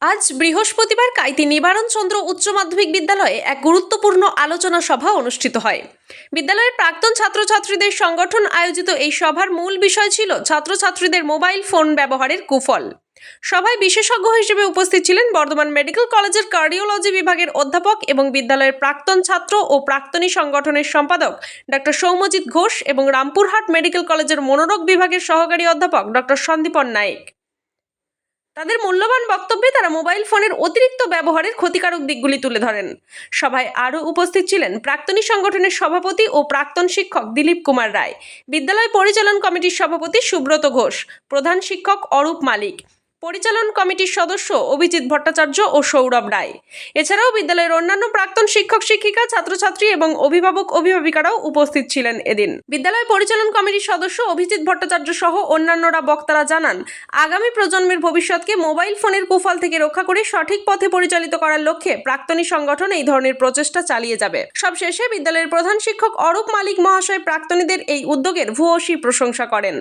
আজ বৃহস্পতিবার কাইতি নিবারণ চন্দ্র উচ্চ মাধ্যমিক বিদ্যালয়ে এক গুরুত্বপূর্ণ আলোচনা সভা অনুষ্ঠিত হয়। বিদ্যালয়ের প্রাক্তন ছাত্রছাত্রীদের সংগঠন আয়োজিত এই সভার মূল বিষয় ছিল ছাত্রছাত্রীদের মোবাইল ফোন ব্যবহারের কুফল। সভায় বিশেষজ্ঞ হিসেবে উপস্থিত ছিলেন বর্ধমান মেডিকেল কলেজের কার্ডিওলজি বিভাগের অধ্যাপক এবং বিদ্যালয়ের প্রাক্তন ছাত্র ও প্রাক্তনী সংগঠনের সম্পাদক ডক্টর সৌম্যজিৎ ঘোষ এবং রামপুরহাট মেডিকেল কলেজের মনোরোগ বিভাগের সহকারী অধ্যাপক ডক্টর সন্দীপন নায়েক। তাদের মূল্যবান বক্তব্যে তারা মোবাইল ফোনের অতিরিক্ত ব্যবহারের ক্ষতিকারক দিকগুলি তুলে ধরেন। সভায় আরও উপস্থিত ছিলেন প্রাক্তনী সংগঠনের সভাপতি ও প্রাক্তন শিক্ষক দিলীপ কুমার রায়, বিদ্যালয় পরিচালন কমিটির সভাপতি সুব্রত ঘোষ, প্রধান শিক্ষক অরূপ মালিক, পরিচালন কমিটির সদস্য অভিজিৎ ভট্টাচার্য ও সৌরভ রায়। এছাড়াও বিদ্যালয়ের অন্যান্য প্রাক্তন শিক্ষক শিক্ষিকা, ছাত্রছাত্রী এবং অভিভাবক অভিভাবিকারাও উপস্থিত ছিলেন এদিন। বিদ্যালয় পরিচালন কমিটির সদস্য অভিজিৎ ভট্টাচার্য সহ অন্যান্যরা বক্তারা জানান, আগামী প্রজন্মের ভবিষ্যৎকে মোবাইল ফোনের কুফল থেকে রক্ষা করে সঠিক পথে পরিচালিত করার লক্ষ্যে প্রাক্তনী সংগঠন এই ধরনের প্রচেষ্টা চালিয়ে যাবে। সবশেষে বিদ্যালয়ের প্রধান শিক্ষক অরূপ মালিক মহাশয় প্রাক্তনীদের এই উদ্যোগের ভূয়সী প্রশংসা করেন।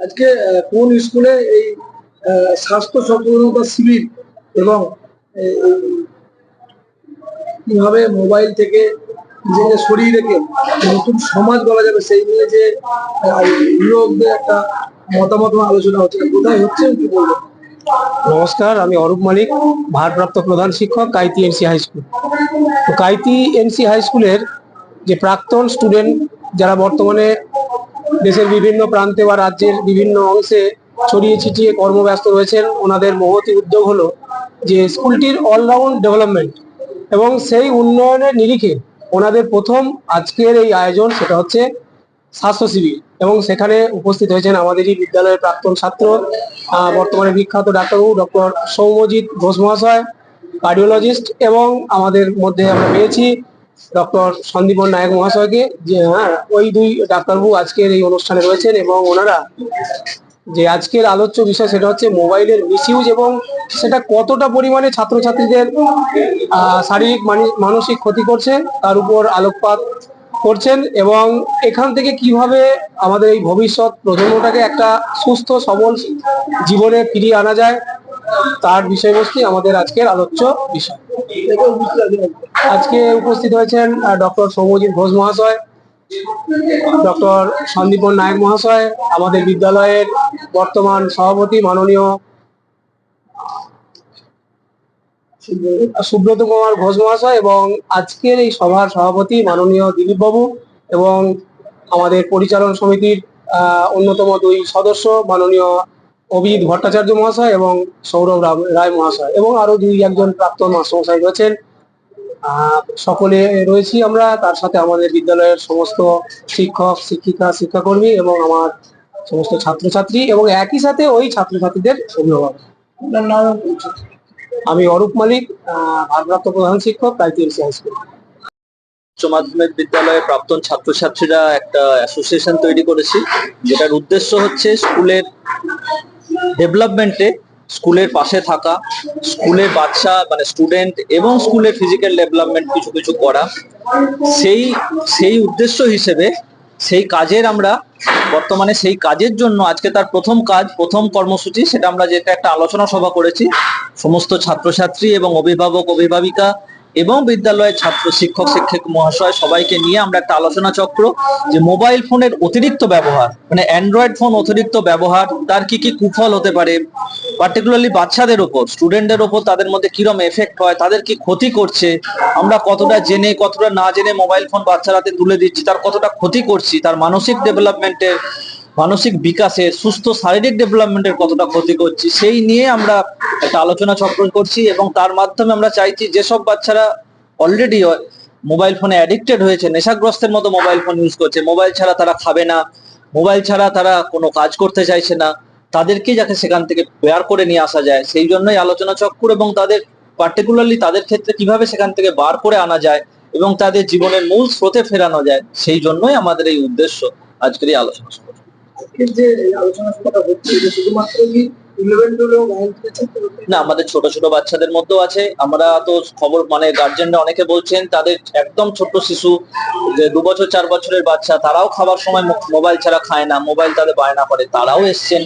আজকে কোন স্কুলে এই স্বাস্থ্য সচেতনতা শিবির এবং কিভাবে মোবাইল থেকে নিজেকে সরিয়ে রেখে নতুন সমাজ গড়া যাবে সেই নিয়ে যে যুবকদের একটা মতামত আলোচনা হচ্ছে, কোথায় হচ্ছে কি বলবেন? নমস্কার, আমি অরূপ মালিক, ভারপ্রাপ্ত প্রধান শিক্ষক, কাইতি এনসি হাই স্কুল। তো কাইতি এনসি হাই স্কুলের যে প্রাক্তন স্টুডেন্ট যারা বর্তমানে দেশের বিভিন্ন প্রান্তে বা রাজ্যের বিভিন্ন অংশে ছড়িয়ে ছিটিয়ে কর্মব্যস্ত রয়েছেন, ওনাদের মহতী উদ্যোগ হলো যে স্কুলটির অলরাউন্ড ডেভেলপমেন্ট এবং সেই উন্নয়নের নিরিখে ওনাদের প্রথম আজকের এই আয়োজন, সেটা হচ্ছে স্বাস্থ্য শিবির। এবং সেখানে উপস্থিত হয়েছেন আমাদেরই বিদ্যালয়ের প্রাক্তন ছাত্র, বর্তমানে বিখ্যাত ডাক্তারবাবু ডক্টর সৌম্যজিৎ ঘোষ মহাশয়, কার্ডিওলজিস্ট, এবং আমাদের মধ্যে আমরা পেয়েছি ডক্টর সন্দীপন নায়েক মহাশয়কে। যে ওই দুই ডাক্তারবাবু আজকের এই অনুষ্ঠানে রয়েছেন এবং ওনারা যে আজকের আলোচ্য বিষয় সেটা হচ্ছে মোবাইলের মিসইউজ এবং সেটা কতটা পরিমাণে ছাত্রছাত্রীদের শারীরিক মানসিক ক্ষতি করছে তার উপর আলোকপাত করছেন এবং এখান থেকে কিভাবে আমাদের এই ভবিষ্যৎ প্রজন্মটাকে একটা সুস্থ সবল জীবনে ফিরিয়ে আনা যায় তার বিষয়বস্তু আমাদের আজকের আলোচ্য বিষয়। আজকে উপস্থিত হয়েছেন ডক্টর সৌম্যজিৎ ঘোষ মহাশয়, ডক্টর সন্দীপন নায়েক মহাশয়, আমাদের বিদ্যালয়ের বর্তমান সভাপতি মাননীয় সুব্রত কুমার ঘোষ মহাশয় এবং আজকের এই সভার সভাপতি মাননীয় দিলীপ বাবু এবং আমাদের পরিচালন সমিতির অন্যতম দুই সদস্য মাননীয় অভিজিৎ ভট্টাচার্য মহাশয় এবং সৌরভ রায় মহাশয় এবং আরো একজন প্রাক্তন মাস্টারমশাই রয়েছেন। সকলে রয়েছি আমরা, তার সাথে আমাদের বিদ্যালয়ের সমস্ত শিক্ষক শিক্ষিকা শিক্ষাকর্মী এবং আমার সমস্ত ছাত্রছাত্রী এবং একই সাথে ওই ছাত্রছাত্রীদের অভিভাবক। আমি অরূপ মালিক, ভারপ্রাপ্ত প্রধান শিক্ষক, কাইতি এনসি হাই স্কুল। উচ্চ মাধ্যমিক বিদ্যালয়ে প্রাক্তন ছাত্রছাত্রীরা একটা অ্যাসোসিয়েশন তৈরি করেছি, যেটার উদ্দেশ্য হচ্ছে স্কুলের ডেভেলপমেন্টে স্কুলের পাশে থাকা, স্কুলের বাচ্চা মানে স্টুডেন্ট এবং স্কুলের ফিজিক্যাল ডেভেলপমেন্ট কিছু কিছু করা। সেই উদ্দেশ্য হিসেবে সেই কাজের আমরা বর্তমানে সেই কাজের জন্য আজকে তার প্রথম কর্মসূচি, সেটা আমরা যেটা একটা আলোচনা সভা করেছি সমস্ত ছাত্রছাত্রী এবং অভিভাবক অভিভাবিকা এবং বিদ্যালয়ের ছাত্র শিক্ষক শিক্ষক মহাশয় সবাইকে নিয়ে আমরা একটা আলোচনা চক্র, যে মোবাইল ফোনের অতিরিক্ত ব্যবহার মানে অ্যান্ড্রয়েড ফোন অতিরিক্ত ব্যবহার তার কি কি কুফল হতে পারে, পার্টিকুলারলি বাচ্চাদের ওপর স্টুডেন্টদের ওপর তাদের মধ্যে কিরকম এফেক্ট হয়, তাদের কি ক্ষতি করছে, আমরা কতটা জেনে কতটা না জেনে মোবাইল ফোন বাচ্চার হাতে তুলে দিচ্ছি, তার কতটা ক্ষতি করছি, তার মানসিক ডেভেলপমেন্টের মানসিক বিকাশের সুস্থ শারীরিক ডেভেলপমেন্টের কতটা ক্ষতি করছি, সেই নিয়ে আমরা একটা আলোচনা চক্র করছি। এবং তার মাধ্যমে আমরা চাইছি যেসব বাচ্চারা অলরেডি মোবাইল ফোনে অ্যাডিক্টেড হয়েছে, নেশাগ্রস্তের মতো মোবাইল ফোন ইউজ করছে, মোবাইল ছাড়া তারা খাবে না, মোবাইল ছাড়া তারা কোনো কাজ করতে চাইছে না, তাদেরকে যাতে সেখান থেকে বের করে নিয়ে আসা যায় সেই জন্যই আলোচনা চক্র এবং তাদের পার্টিকুলারলি তাদের ক্ষেত্রে কিভাবে সেখান থেকে বার করে আনা যায় এবং তাদের জীবনের মূল স্রোতে ফেরানো যায়, সেই জন্যই আমাদের এই উদ্দেশ্য আজকের এই আলোচনা। যে আলোচনা সভাটা হচ্ছে শুধুমাত্র কি 11-12 না, আমাদের ছোট ছোট বাচ্চাদের মধ্যেও আছে। আমরা তো খবর মানে গার্জেনরা অনেকে বলছেন তাদের একদম ছোট শিশু, যে 2 বছর 4 বছরের বাচ্চা, তারাও খাবার সময় মোবাইল ছাড়া খায় না, মোবাইল তাদের বায়না করে, তারাও এসছেন।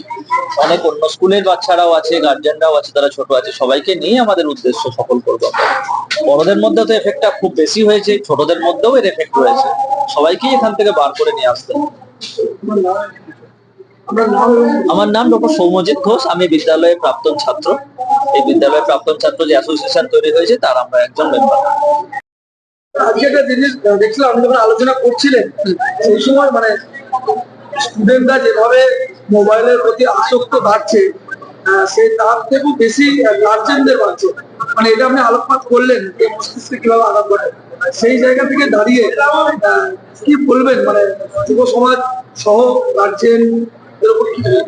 অনেক অন্য স্কুলের বাচ্চারাও আছে, গার্জেনরাও আছে, তারা ছোট আছে। সবাইকে নিয়ে আমাদের উদ্দেশ্য সফল করবো আমরা। বড়দের মধ্যে তো এফেক্টটা খুব বেশি হয়েছে, ছোটদের মধ্যেও এর এফেক্ট রয়েছে। সবাইকেই এখান থেকে বার করে নিয়ে আসতে হবে। আমার নাম ডক্টর সৌম্যজিৎ ঘোষ, আমি বিদ্যালয়ের প্রাক্তন ছাত্র। এই বিদ্যালয়ের প্রাক্তন ছাত্র যে অ্যাসোসিয়েশন তৈরি হয়েছে তার আমরা একজন মেম্বার। আজকে একটা জিনিস দেখছিলাম, আপনি যখন আলোচনা করছিলেন সেই সময় মানে স্টুডেন্টরা যেভাবে মোবাইলের প্রতি আসক্ত বাড়ছে, সে তার থেকেও বেশি গার্জেনদের বাড়ছে। মানে এটা আপনি আলোকপাত করলেন যে মস্তিষ্কে কিভাবে আঘাত করে। সেই জায়গা থেকে দাঁড়িয়ে কি বলবেন, মানে যুব সমাজ সহ গার্জেন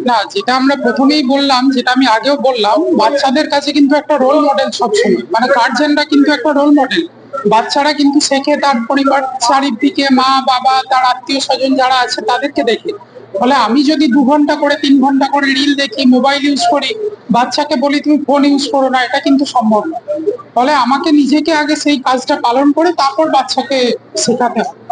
না, যেটা আমরা প্রথমেই বললাম, যেটা আমি আগেও বললাম, বাচ্চাদের কাছে কিন্তু একটা রোল মডেল সবসময়, মানে গার্জেনরা কিন্তু একটা রোল মডেল। বাচ্চারা কিন্তু শেখে তার পরিবার, চারিদিকে মা বাবা, তার আত্মীয় স্বজন যারা আছে তাদেরকে দেখে। ফলে আমি যদি 2 ঘন্টা করে 3 ঘন্টা করে রিল দেখি, মোবাইল ইউজ করি, বাচ্চাকে বলি তুমি ফোন ইউজ করো না, এটা কিন্তু সম্ভব না। ফলে আমাকে নিজেকে আগে সেই কাজটা পালন করে তারপর বাচ্চাকে শেখাতে হবে।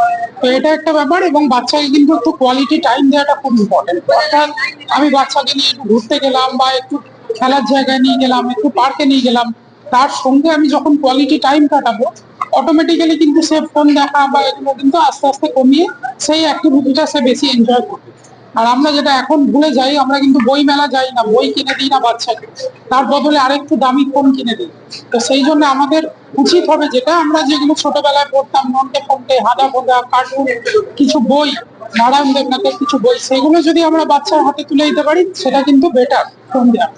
তো এটা একটা ব্যাপার, এবং বাচ্চাকে কিন্তু একটু কোয়ালিটি টাইম দেওয়াটা খুব ইম্পর্টেন্ট। অর্থাৎ আমি বাচ্চাকে নিয়ে একটু ঘুরতে গেলাম, বা একটু খেলার জায়গায় নিয়ে গেলাম, একটু পার্কে নিয়ে গেলাম, তার সঙ্গে আমি যখন কোয়ালিটি টাইম কাটাবো, অটোমেটিক্যালি কিন্তু সে ফোন দেখা বা এগুলো কিন্তু আস্তে আস্তে কমিয়ে সেই অ্যাক্টিভিটিটা সে বেশি এনজয় করবে। আর আমরা যেটা এখন ভুলে যাই, আমরা কিন্তু বই মেলা যাই না, বই কিনে দিই না বাচ্চাকে, তার বদলে আরেকটু দামি ফোন কিনে দিই। তো সেই জন্য আমাদের উচিত হবে, যেটা আমরা যেগুলো ছোটবেলায় পড়তাম, নন্টে ফন্টে, হাদা ভোদা, কার্টুন, কিছু বই, নারায়ণ দেবনাথের কিছু বই, সেগুলো যদি আমরা বাচ্চার হাতে তুলে দিতে পারি, সেটা কিন্তু বেটার ফোন দেওয়া।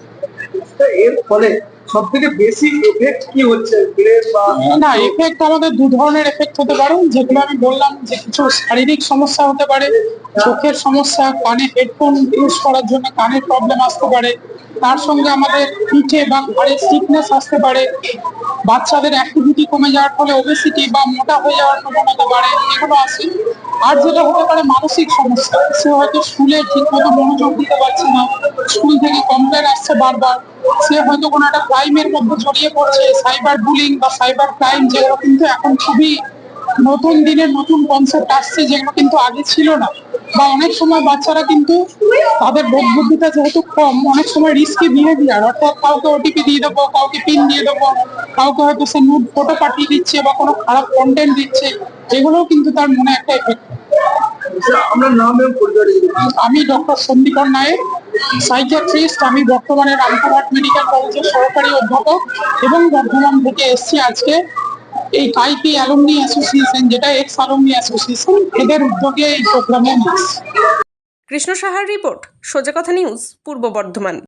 এর ফলে সব থেকে বেশি এফেক্ট কি হচ্ছে ব্রেন বা না, এফেক্ট আমাদের 2 ধরনের এফেক্ট হতে পারে, যেগুলো আমি বললাম, যে কিছু শারীরিক সমস্যা হতে পারে, চোখের সমস্যা, কানে হেডফোন ইউজ করার জন্য কানের প্রবলেম আসতে পারে, তার সঙ্গে আমাদের পিঠে বা ঘাড়ে স্টিফনেস আসতে পারে, বাচ্চাদের অ্যাক্টিভিটি কমে যাওয়ার ফলে ওবেসিটি বা মোটা হয়ে যাওয়ার প্রবণতা বাড়ে, এগুলো আসে। আর যেটা হতে পারে মানসিক সমস্যা, সে হয়তো স্কুলে ঠিক মতো মনোযোগ দিতে পারছে না, স্কুল থেকে কমপ্লেন আসছে বারবার, সে হয়তো কোনো একটা ক্রাইমের মধ্যে জড়িয়ে পড়ছে, সাইবার বুলিং বা সাইবার ক্রাইম, যেগুলো কিন্তু এখন খুবই নতুন দিনের নতুন কনসেপ্ট আসছে, যেগুলো কিন্তু আগে ছিল না। বা অনেক সময় বাচ্চারা কিন্তু তাদের বোধ বুদ্ধিটা যেহেতু কম, অনেক সময় রিস্কি বিহেভিয়ার, অর্থাৎ কাউকে ওটিপি দিয়ে দেবো, কাউকে পিন দিয়ে দেবো, কাউকে হয়তো সে নুড ফটো পাঠিয়ে দিচ্ছে বা কোনো খারাপ কন্টেন্ট দিচ্ছে, এগুলোও কিন্তু তার মনে একটা এফেক্ট। আমরা নাম এবং পরিচয় দিয়ে দিই। আমি ডক্টর সন্দীপন নায়েক, সাইকিয়াট্রিস্ট। আমি বর্তমানে রামপুরহাট মেডিকেল কলেজের সহকারী অধ্যাপক, এবং বর্ধমান থেকে এসেছি আজকে এই কাইপি অ্যালুমনি অ্যাসোসিয়েশন, যেটা এক্স অ্যালুমনি অ্যাসোসিয়েশন, এদের উদ্যোগে এই প্রোগ্রামে এসেছি। কৃষ্ণ সাহার রিপোর্ট, সোজা কথা নিউজ, পূর্ব বর্ধমান।